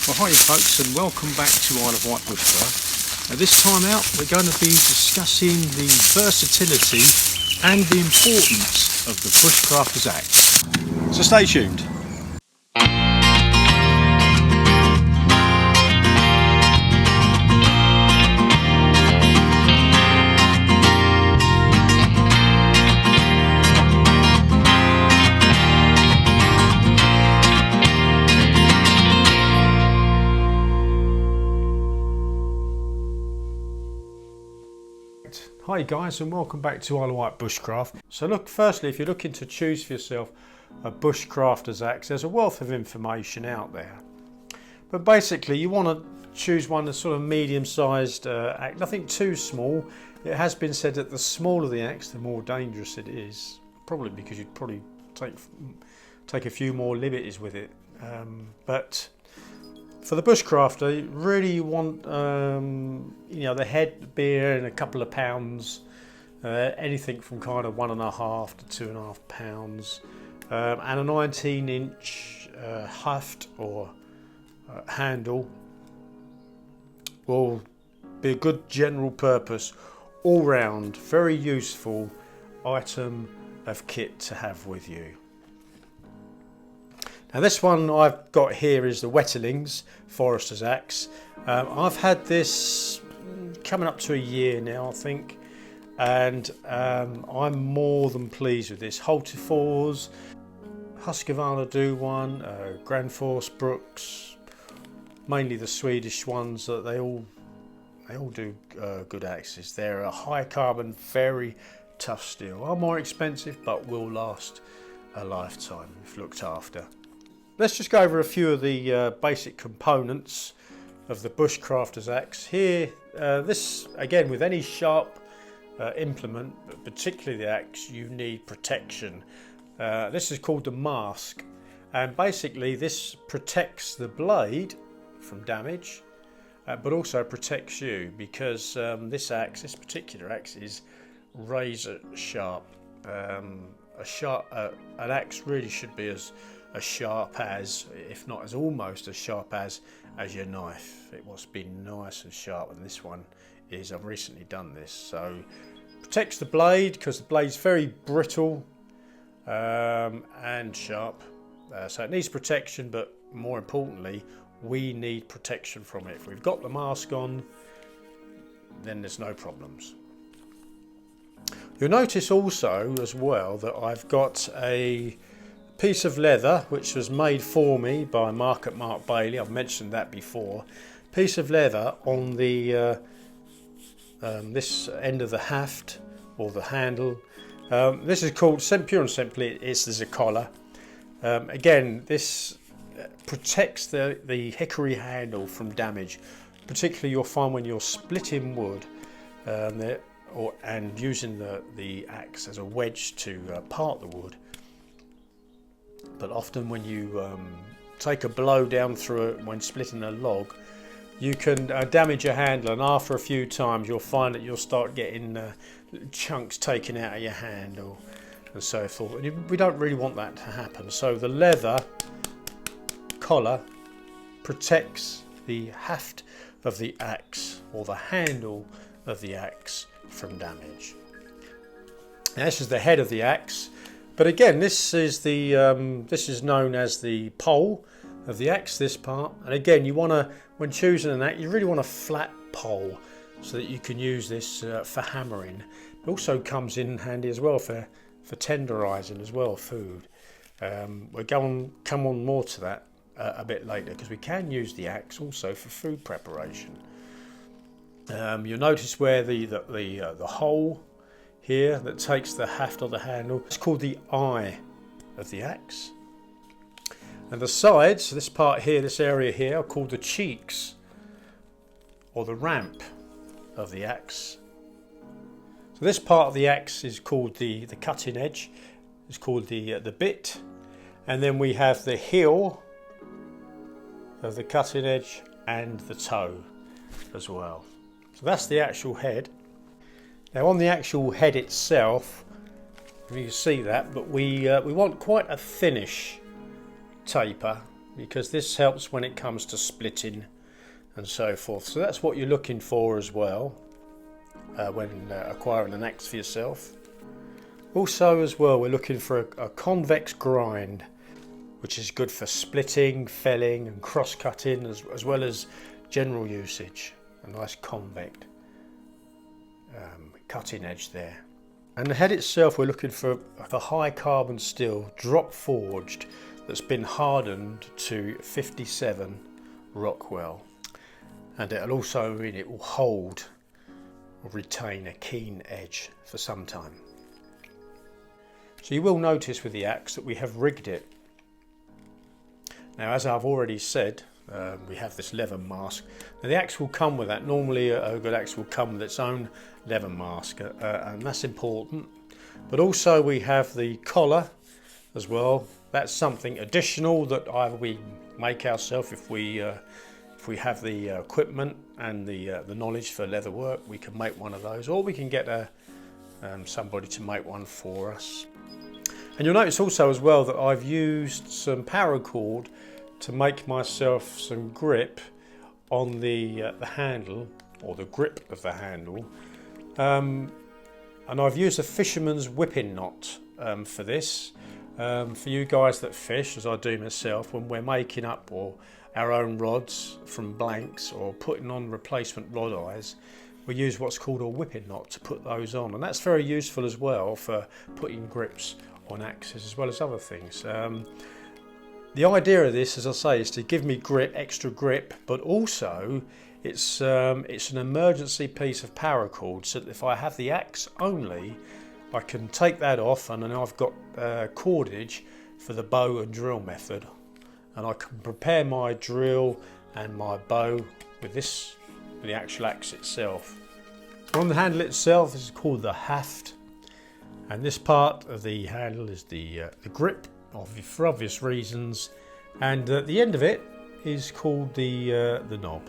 Well, hi folks, and welcome back to Isle of Wight Bushcraft. Now, this time out we're going to be discussing the versatility and the importance of the Bushcrafters axe. So stay tuned. Hi guys, and welcome back to Isle of Wight Bushcraft. So look, firstly, if you're looking to choose for yourself a Bushcrafter's axe, there's a wealth of information out there. But basically you want to choose one that's sort of medium-sized axe, nothing too small. It has been said that the smaller the axe, the more dangerous it is. Probably because you'd probably take a few more liberties with it. But for the Bushcrafter, really you want the head being a couple of pounds, anything from kind of 1.5 to 2.5 pounds, and a 19-inch haft or handle will be a good general purpose, all-round, very useful item of kit to have with you. Now this one I've got here is the Wetterlings Forester's axe. I've had this coming up to a year now, I think, and I'm more than pleased with this. Holtifors, Husqvarna do one, Granforce, Brooks, mainly the Swedish ones. That they all do good axes. They're a high carbon, very tough steel. Are more expensive, but will last a lifetime if looked after. Let's just go over a few of the basic components of the Bushcrafter's axe. Here, this again, with any sharp implement, but particularly the axe, you need protection. This is called the mask, and basically this protects the blade from damage, but also protects you, because this particular axe is razor sharp. An axe really should be as sharp as, if not as almost as sharp as your knife. It must be nice and sharp, and this one is. I've recently done this, so protects the blade because the blade's very brittle and sharp, so it needs protection, but more importantly we need protection from it. If we've got the mask on, then there's no problems. You'll notice also as well that I've got a piece of leather which was made for me by Mark Bailey. I've mentioned that before. Piece of leather on the this end of the haft or the handle. This is called, pure and simply, there's a collar. Again, this protects the hickory handle from damage. Particularly you'll find when you're splitting wood and using the axe as a wedge to part the wood. But often when you take a blow down through it when splitting a log, you can damage your handle, and after a few times you'll find that you'll start getting chunks taken out of your handle and so forth. And we don't really want that to happen. So the leather collar protects the haft of the axe, or the handle of the axe, from damage. Now, this is the head of the axe. But again, this is known as the pole of the axe, this part. And again, you want to, when choosing an axe, you really want a flat pole so that you can use this for hammering. It also comes in handy as well for tenderizing as well, food. We'll come on more to that a bit later, because we can use the axe also for food preparation. You'll notice where the hole here that takes the haft of the handle, it's called the eye of the axe. And the sides, this part here, this area here, are called the cheeks, or the ramp of the axe. So this part of the axe is called the cutting edge. It's called the bit. And then we have the heel of the cutting edge and the toe as well. So that's the actual head. Now on the actual head itself, you can see that, but we want quite a thinnish taper because this helps when it comes to splitting and so forth. So that's what you're looking for as well when acquiring an axe for yourself. Also as well, we're looking for a convex grind, which is good for splitting, felling and cross-cutting, as well as general usage. A nice convex cutting edge there. And the head itself, we're looking for a high carbon steel, drop forged, that's been hardened to 57 Rockwell. And it will hold or retain a keen edge for some time. So you will notice with the axe that we have rigged it. Now, as I've already said, we have this leather mask. Now, the axe will come with that. Normally a good axe will come with its own leather mask, and that's important. But also we have the collar as well. That's something additional that either we make ourselves if we have the equipment and the knowledge for leather work. We can make one of those, or we can get somebody to make one for us. And you'll notice also as well that I've used some paracord to make myself some grip on the handle, or the grip of the handle. And I've used a fisherman's whipping knot for this. For you guys that fish, as I do myself, when we're making up our own rods from blanks or putting on replacement rod eyes, we use what's called a whipping knot to put those on, and that's very useful as well for putting grips on axes as well as other things. The idea of this, as I say, is to give me extra grip, but also it's an emergency piece of paracord, so that if I have the axe only, I can take that off, and then I've got cordage for the bow and drill method, and I can prepare my drill and my bow with the actual axe itself. On the handle itself, this is called the haft, and this part of the handle is the grip, for obvious reasons, and the end of it is called the knob.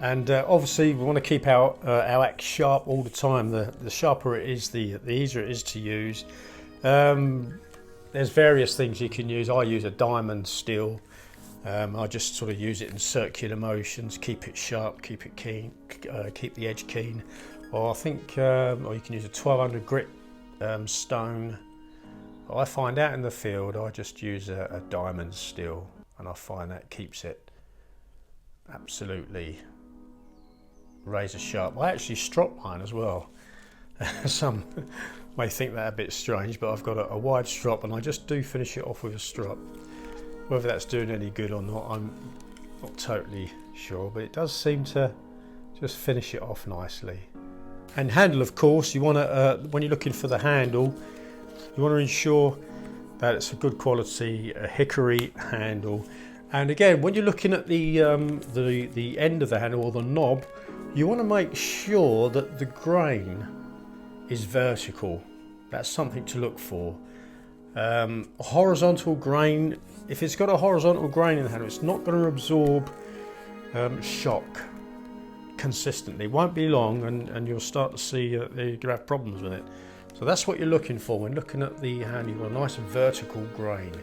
And obviously we want to keep our axe sharp all the time. The sharper it is, the easier it is to use. There's various things you can use. I use a diamond steel. I just sort of use it in circular motions, keep it sharp, keep it keen, keep the edge keen. Or I think, or you can use a 1200 grit stone. I find out in the field I just use a diamond steel, and I find that keeps it absolutely razor sharp. I actually strop mine as well. Some may think that a bit strange, but I've got a wide strop, and I just do finish it off with a strop. Whether that's doing any good or not, I'm not totally sure, but it does seem to just finish it off nicely. And handle, of course, you want to when you're looking for the handle, you want to ensure that it's a good quality hickory handle. And again, when you're looking at the end of the handle, or the knob, you want to make sure that the grain is vertical. That's something to look for. A horizontal grain, if it's got a horizontal grain in the handle, it's not going to absorb shock consistently. It won't be long, and you'll start to see you're going to have problems with it. So that's what you're looking for when looking at the handle. You want a nice vertical grain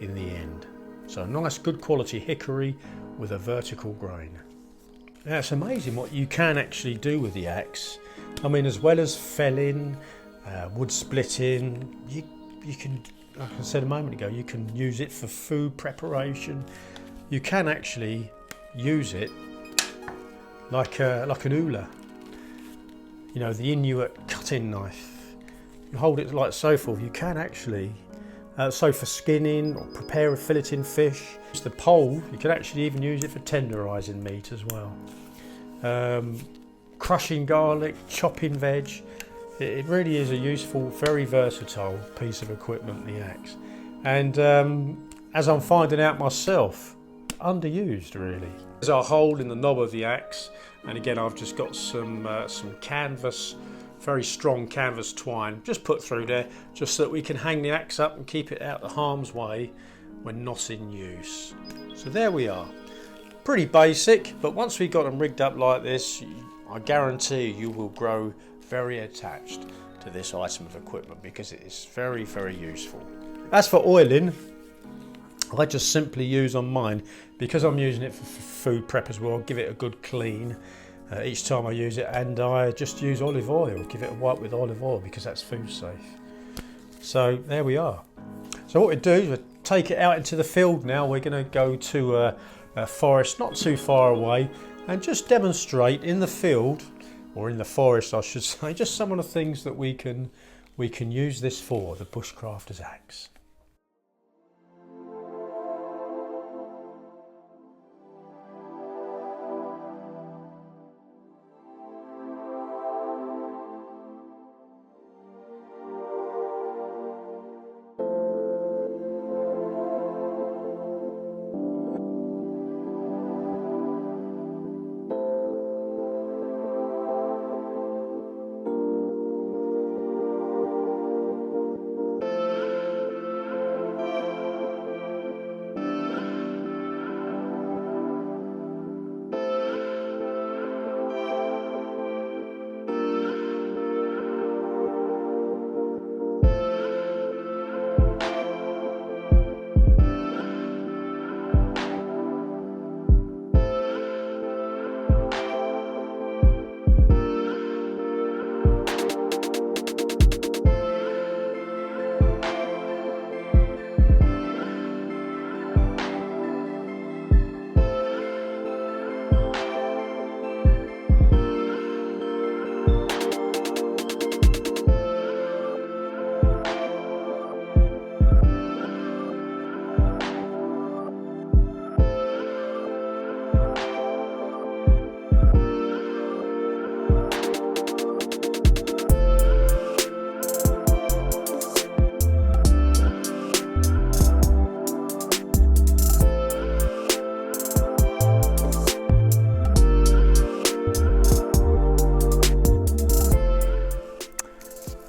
in the end. So a nice good quality hickory with a vertical grain. Now, it's amazing what you can actually do with the axe. I mean, as well as felling, wood splitting, you can, like I said a moment ago, you can use it for food preparation. You can actually use it like an uller. You know, the Inuit cutting knife. You hold it like so forth. You can actually, so for skinning or prepare filleting fish. It's the pole, you can actually even use it for tenderising meat as well. Crushing garlic, chopping veg. It really is a useful, very versatile piece of equipment, the axe. And as I'm finding out myself, underused really. There's our hole in the knob of the axe, and again I've just got some canvas, very strong canvas twine, just put through there, just so that we can hang the axe up and keep it out of harm's way when not in use. So there we are. Pretty basic, but once we've got them rigged up like this, I guarantee you will grow very attached to this item of equipment, because it is very, very useful. As for oiling, I just simply use on mine, because I'm using it for food prep as well, give it a good clean each time I use it, and I just use olive oil, give it a wipe with olive oil because that's food safe. So there we are. So what we do is we take it out into the field now. We're going to go to a forest not too far away and just demonstrate in the field, or in the forest I should say, just some of the things that we can use this for, the Bushcrafter's axe.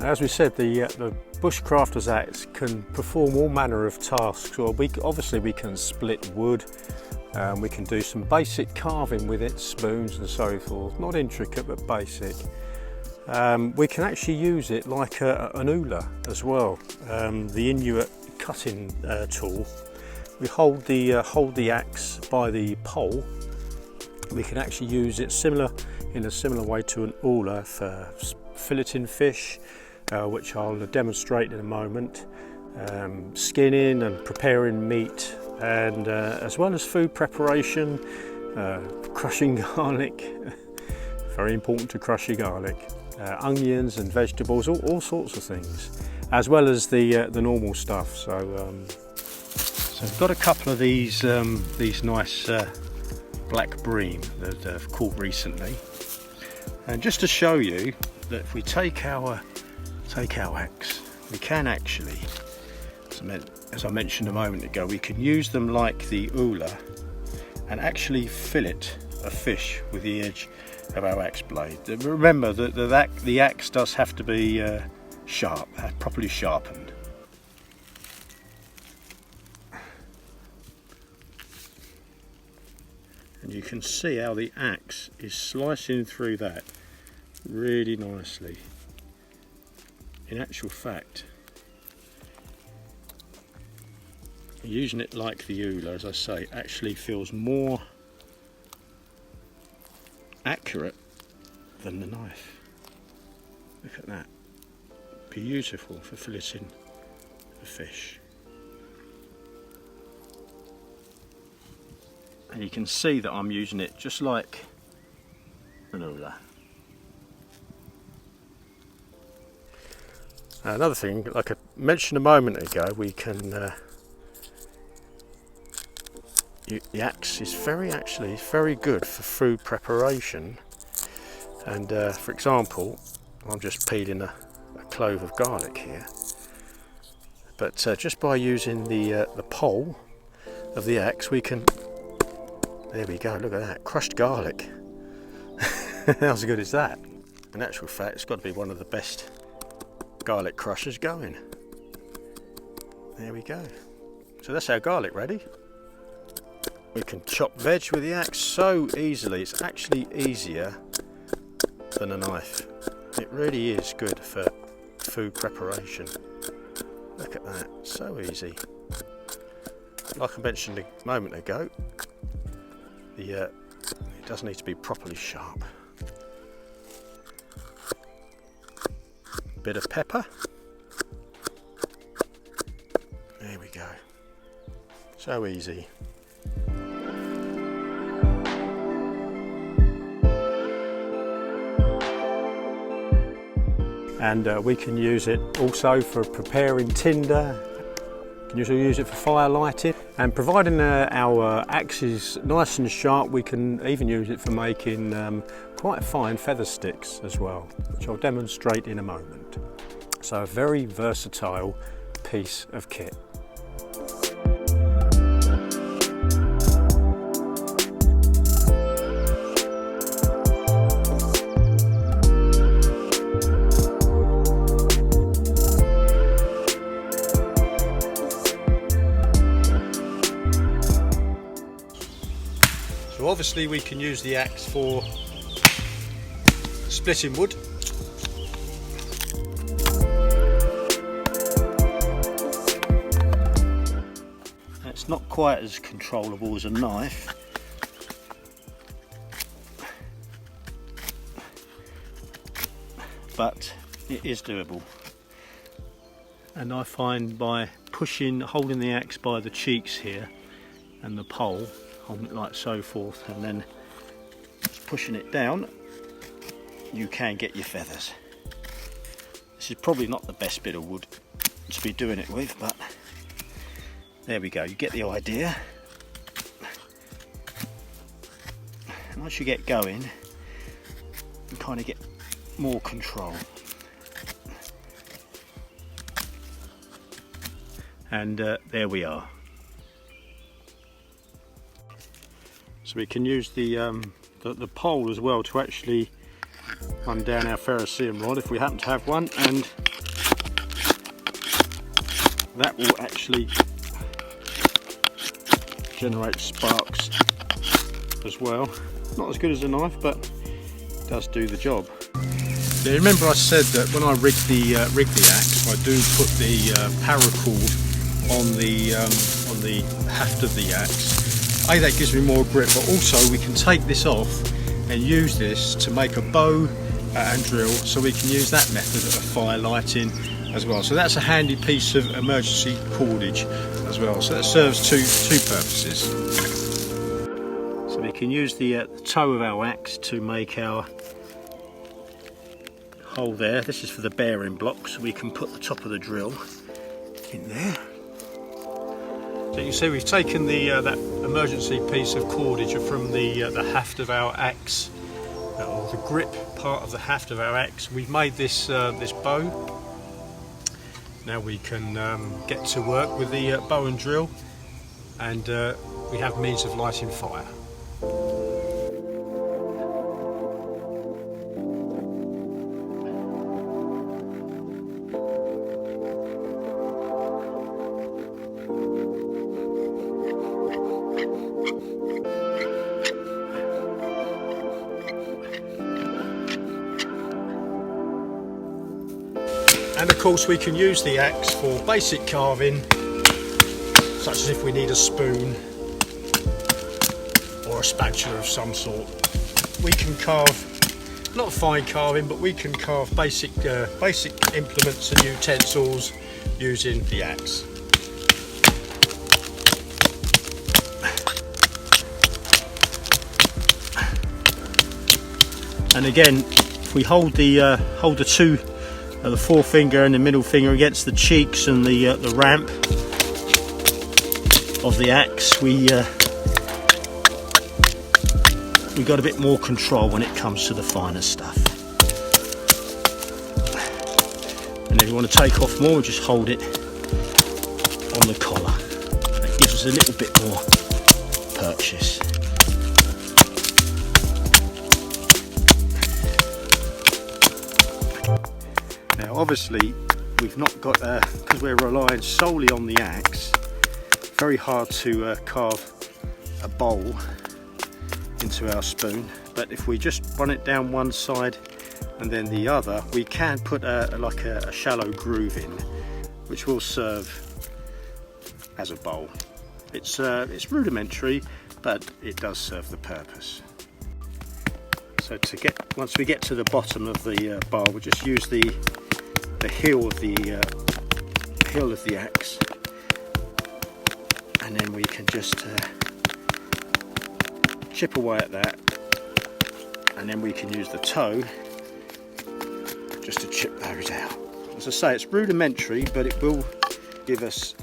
As we said, the Bushcrafter's axe can perform all manner of tasks. Well, obviously we can split wood, we can do some basic carving with it, spoons and so forth, not intricate but basic. We can actually use it like an uller as well, the Inuit cutting tool. We hold the axe by the pole. We can actually use it in a similar way to an uller for filleting fish, which I'll demonstrate in a moment, skinning and preparing meat, and as well as food preparation, crushing garlic, very important to crush your garlic, onions and vegetables, all sorts of things, as well as the normal stuff. So I've got a couple of these nice black bream that I've caught recently, and just to show you that if we take our axe, we can actually, as I mentioned a moment ago, we can use them like the uller and actually fillet a fish with the edge of our axe blade. Remember that the axe does have to be sharp, properly sharpened. And you can see how the axe is slicing through that really nicely. In actual fact, using it like the uller, as I say, actually feels more accurate than the knife. Look at that. Beautiful for filleting the fish. And you can see that I'm using it just like an uller. Another thing, like I mentioned a moment ago, we can the axe is very good for food preparation. And for example, I'm just peeling a clove of garlic here, but just by using the pole of the axe, we can, there we go, look at that, crushed garlic. How good is that? In actual fact, it's got to be one of the best garlic crushers going. There we go. So that's our garlic ready. We can chop veg with the axe so easily. It's actually easier than a knife. It really is good for food preparation. Look at that, so easy. like I mentioned a moment ago, it does need to be properly sharp. Bit of pepper. There we go. So easy. And we can use it also for preparing tinder. You can also use it for fire lighting, and providing our axe is nice and sharp, we can even use it for making quite fine feather sticks as well, which I'll demonstrate in a moment. So a very versatile piece of kit. So obviously we can use the axe for splitting wood. It's not quite as controllable as a knife, but it is doable. And I find by holding the axe by the cheeks here and the pole, holding it like so forth, and then just pushing it down, you can get your feathers. This is probably not the best bit of wood to be doing it with, but there we go, you get the idea. And once you get going, you kind of get more control. And there we are. So we can use the pole as well to actually run down our ferrocerium rod if we happen to have one, and that will actually generate sparks as well. Not as good as a knife, but it does do the job. Now, remember I said that when I rig the axe, I do put the paracord on the haft of the axe. That gives me more grip, but also we can take this off and use this to make a bow and drill, so we can use that method of fire lighting as well. So that's a handy piece of emergency cordage as well. So that serves two purposes. So we can use the toe of our axe to make our hole there. This is for the bearing block, so we can put the top of the drill in there. So you can see we've taken that emergency piece of cordage from the haft of our axe, or the grip part of the haft of our axe. We've made this this bow. Now we can get to work with the bow and drill, and we have means of lighting fire. And of course we can use the axe for basic carving, such as if we need a spoon or a spatula of some sort. We can carve, not fine carving, but we can carve basic implements and utensils using the axe. And again, if we hold the forefinger and the middle finger against the cheeks and the ramp of the axe, we got a bit more control when it comes to the finer stuff. And if you want to take off more, just hold it on the collar. It gives us a little bit more purchase. Now obviously we've not got, because we're relying solely on the axe, very hard to carve a bowl into our spoon, but if we just run it down one side and then the other, we can put like a shallow groove in, which will serve as a bowl. It's rudimentary, but it does serve the purpose. So once we get to the bottom of the bar, we'll just use the heel of the axe, and then we can just chip away at that, and then we can use the toe just to chip those out. As I say, it's rudimentary, but it will give us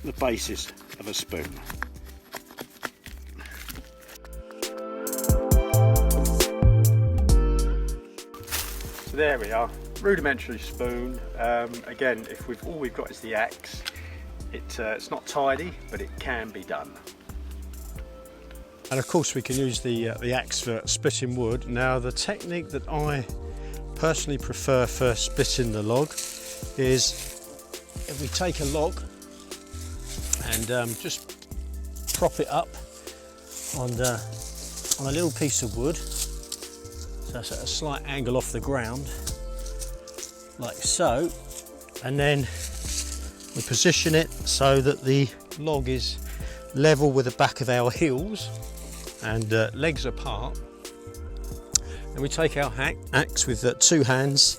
the basis of a spoon. So there we are, rudimentary spoon. Again, if all we've got is the axe, it's not tidy, but it can be done. And of course we can use the axe for splitting wood. Now the technique that I personally prefer for splitting the log is if we take a log and just prop it up on a little piece of wood, so it's at a slight angle off the ground, like so, and then we position it so that the log is level with the back of our heels and legs apart. And we take our axe with 2 hands,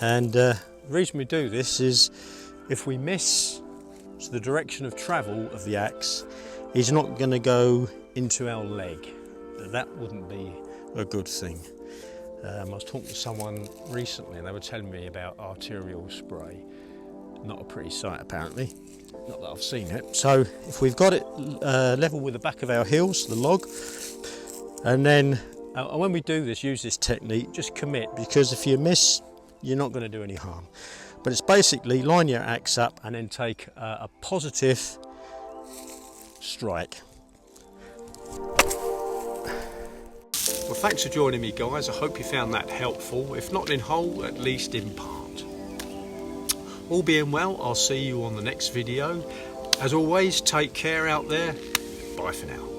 and the reason we do this is if we miss the direction of travel of the axe is not going to go into our leg. That wouldn't be a good thing. I was talking to someone recently and they were telling me about arterial spray. Not a pretty sight apparently, not that I've seen it. So if we've got it level with the back of our heels, the log, and then when we do this, use this technique, just commit, because if you miss, you're not going to do any harm. But it's basically line your axe up and then take a positive strike. Well, thanks for joining me, guys. I hope you found that helpful. If not in whole, at least in part. All being well, I'll see you on the next video. As always, take care out there. Bye for now.